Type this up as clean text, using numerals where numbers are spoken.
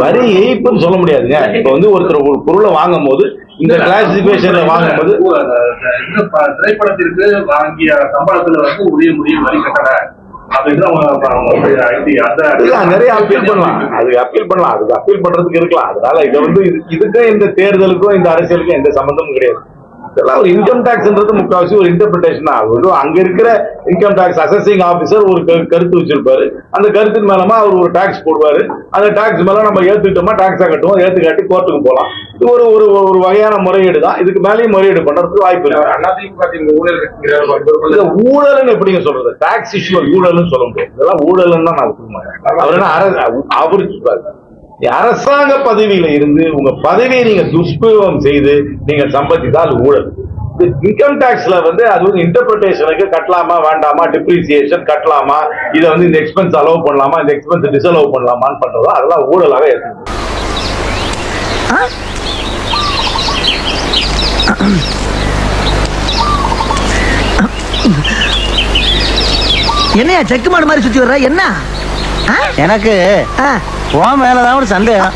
வரி ஏய்ப்புன்னு சொல்ல முடியாதுங்க. இப்ப வந்து ஒருத்தர் ஒரு பொருளை வாங்கும் போது இந்த கிளாசிபிகேஷன்ல வாங்கும் போது திரைப்படத்திற்கு வாங்கிய சம்பளத்துல வந்து உரிய வரி கட்டண நிறைய அப்பீல் பண்ணலாம். அதுக்கு அப்பீல் பண்ணலாம். அதுக்கு அப்பீல் பண்றதுக்கு இருக்கலாம். அதனால இதை வந்து இதுக்கும் இந்த தேர்தலுக்கும் இந்த அரசியலுக்கும் எந்த சம்பந்தமும் கிடையாது. இதெல்லாம் ஒரு இன்கம் டாக்ஸ்ன்றது முக்கால்வாசி ஒரு இன்டர்பிரிட்டேஷன் ஆகுது. அங்க இருக்கிற இன்கம் டாக்ஸ் அசஸிங் ஆபீசர் ஒரு கருத்து வச்சிருப்பாரு. அந்த கருத்தின் மேலமா அவர் ஒரு டாக்ஸ் போடுவாரு. அந்த டாக்ஸ் மேல நம்ம ஏத்துக்கிட்டோமா டாக்ஸா கட்டுவோம். ஏத்து காட்டி கோர்ட்டுக்கு போகலாம். இது ஒரு ஒரு ஒரு வகையான முறையீடு தான். இதுக்கு மேலேயும் முறையீடு பண்றதுக்கு வாய்ப்பு இருக்கு. ஊழல்னு எப்படிங்க சொல்றது? டாக்ஸ் இஷ்யூ ஊழல்னு சொல்ல முடியாது. இதெல்லாம் ஊழல்னு தான் நான் சொல்ல மாட்டேன். அவரு சொல்றாரு அரசாங்க பதவியில இருந்து உங்க பதவியை நீங்க துஷ்பிரயோகம் செய்து நீங்க சம்பாதித்தால் ஊழல். இன்கம் டாக்ஸ்ல வந்து அது வந்து இன்டர்பிரிட்டேஷனுக்கு கட்டலாமா வேண்டாமா, டிப்ரிசியேஷன் கட்டலாமா, இதை வந்து இந்த எக்ஸ்பென்ஸ் அலோவ் பண்ணலாமா, இந்த எக்ஸ்பென்ஸ் டிஸ்அலோவ் பண்ணலாமான்னு பண்றதோ அதெல்லாம் ஊழலாக இருக்கு. என்னையா செக்கு மாடு மாதிரி சுத்தி வர்ற? என்ன எனக்கு உன் மேலதான் ஒரு சந்தேகம்.